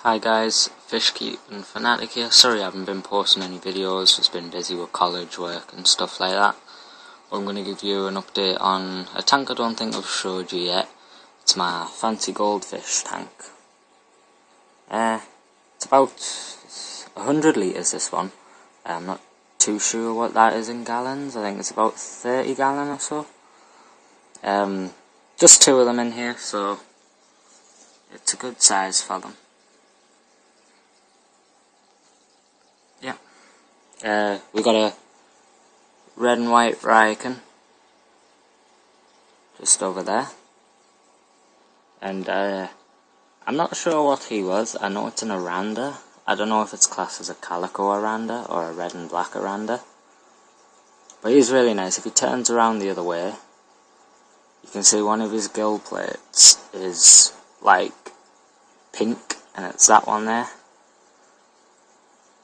Hi guys, Fishkeeping Fanatic here. Sorry I haven't been posting any videos, just been busy with college work and stuff like that. I'm going to give you an update on a tank I don't think I've showed you yet. It's my fancy Goldfish tank. It's about 100 litres this one. I'm not too sure what that is in gallons. I think it's about 30 gallon or so. Just two of them in here, so it's a good size for them. Yeah. We got a red and white Ryken just over there. And I'm not sure what he was. I know it's an Oranda. I don't know if it's classed as a calico Oranda or a red and black Oranda. But he's really nice. If he turns around the other way, you can see one of his gill plates is like pink, and it's that one there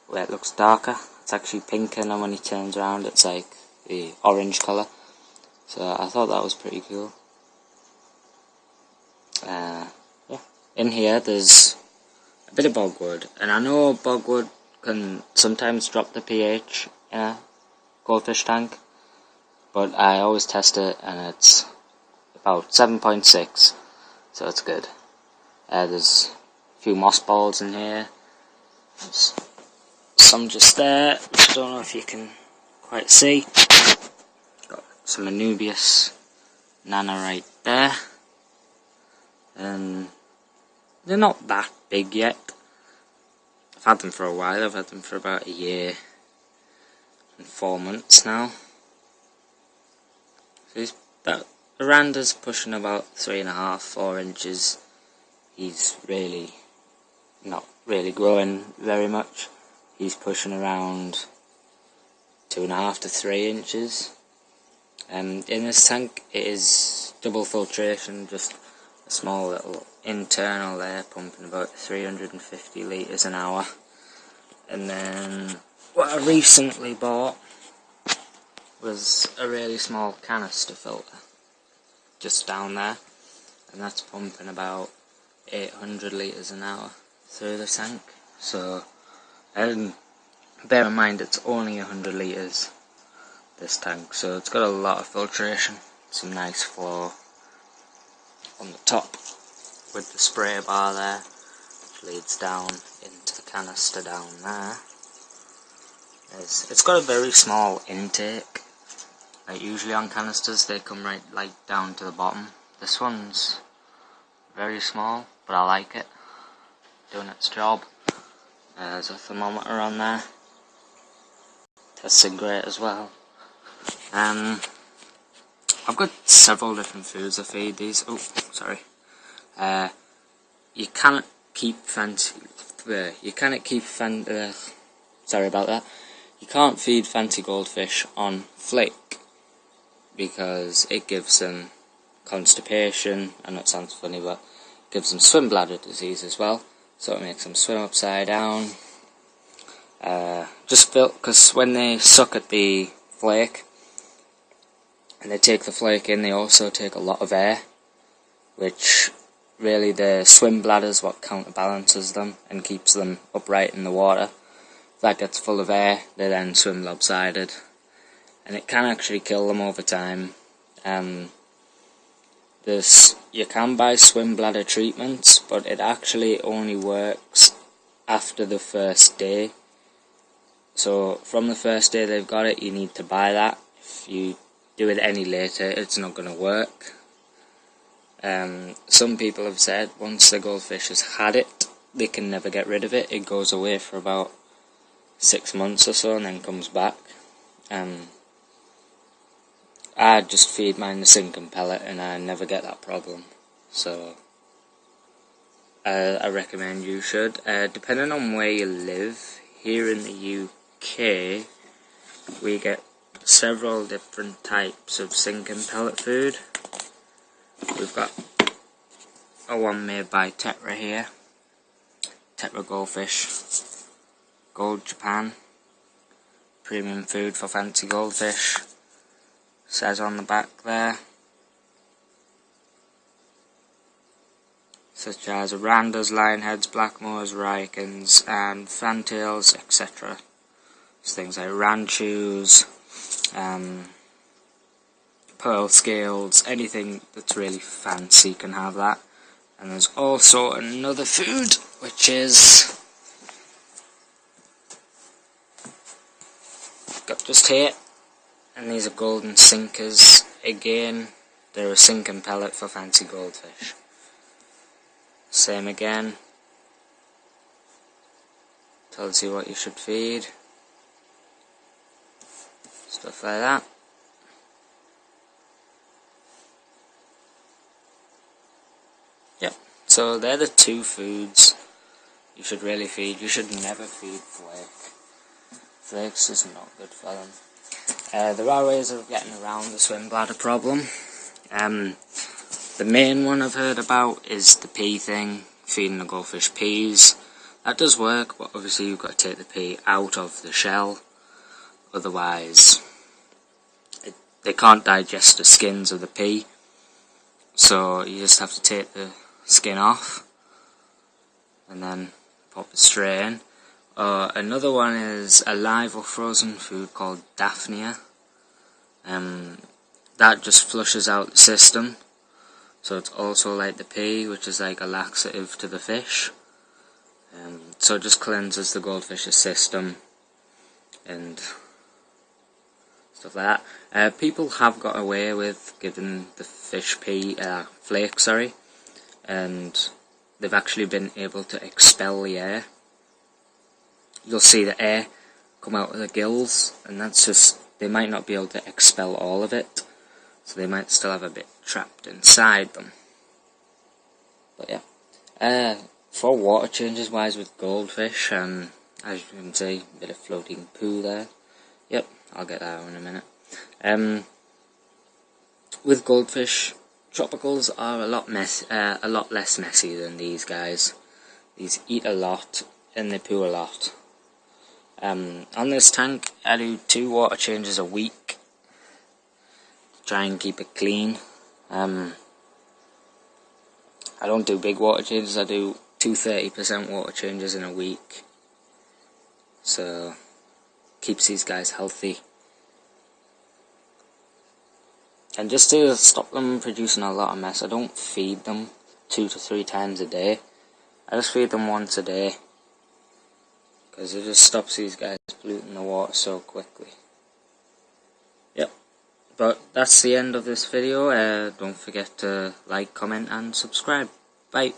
where it looks darker. It's actually pink, and then when he turns around it's like the orange colour. So I thought that was pretty cool. Yeah. In here there's a bit of bogwood, and I know bogwood can sometimes drop the pH in a goldfish tank, but I always test it and it's about 7.6, so it's good. There's a few moss balls in here. There's some just there, which I don't know if you can quite see. Got some Anubias Nana right there. And they're not that big yet. I've had them for a while. I've had them for about a year and 4 months now. So that Oranda's pushing about 3.5, 4 inches. He's really not really growing very much. He's pushing around 2.5 to 3 inches. In this tank it is double filtration, just a small little internal there, pumping about 350 litres an hour. And then what I recently bought was a really small canister filter, just down there, and that's pumping about 800 litres an hour through the tank. So, bear in mind it's only 100 litres, this tank, so it's got a lot of filtration, some nice flow on the top with the spray bar there, which leads down into the canister down there. It's got a very small intake. Like usually on canisters they come right down to the bottom. This one's very small, but I like it, doing its job. There's a thermometer on there, testing great as well. I've got several different foods I feed these. Oh, sorry. You cannot keep sorry about that. You can't feed fancy goldfish on flake because it gives them constipation. I know it sounds funny, but it gives them swim bladder disease as well. So it makes them swim upside down. Because when they suck at the flake and they take the flake in, they also take a lot of air, which really the swim bladder is what counterbalances them and keeps them upright in the water. If that gets full of air, they then swim lopsided, and it can actually kill them over time. You can buy swim bladder treatments, but it actually only works after the first day. So from the first day they've got it, you need to buy that. If you do it any later, it's not going to work. Some people have said once the goldfish has had it, they can never get rid of it. It goes away for about 6 months or so and then comes back. I just feed mine the sinking pellet and I never get that problem. So I recommend you should. Depending on where you live, here in the UK, we get several different types of sinking pellet food. We've got a one made by Tetra here, Tetra Goldfish, Gold Japan, premium food for fancy goldfish, says on the back there. such as Arandas, Lionheads, Blackmores, Rykins, and Fantails, etc. There's things like Ranchus, Pearl Scales, anything that's really fancy can have that. And there's also another food, which is got just here, and these are golden sinkers. Again, they're a sinking pellet for fancy goldfish. Same again, tells you what you should feed, stuff like that. Yep, so they're the two foods you should really feed. You should never feed flake. Flakes is not good for them. There are ways of getting around the swim bladder problem. The main one I've heard about is the pea thing, feeding the goldfish peas. That does work, but obviously you've got to take the pea out of the shell, otherwise they can't digest the skins of the pea, so you just have to take the skin off and then pop it straight in. Another one is a live or frozen food called Daphnia. That just flushes out the system, so it's also like the pea, which is like a laxative to the fish. So it just cleanses the goldfish's system and stuff like that. People have got away with giving the fish flake, and they've actually been able to expel the air. You'll see the air come out of the gills, and that's just, they might not be able to expel all of it, so they might still have a bit trapped inside them. But yeah, for water changes wise with goldfish, as you can see, a bit of floating poo there. Yep, I'll get that out in a minute. With goldfish, tropicals are a lot less messy than these guys. These eat a lot and they poo a lot. On this tank, I do 2 water changes a week to try and keep it clean. I don't do big water changes, I do 2 30% water changes in a week, so keeps these guys healthy. And just to stop them producing a lot of mess, I don't feed them 2 to 3 times a day. I just feed them once a day, because it just stops these guys polluting the water so quickly. Yep, but that's the end of this video. Don't forget to like, comment and subscribe. Bye.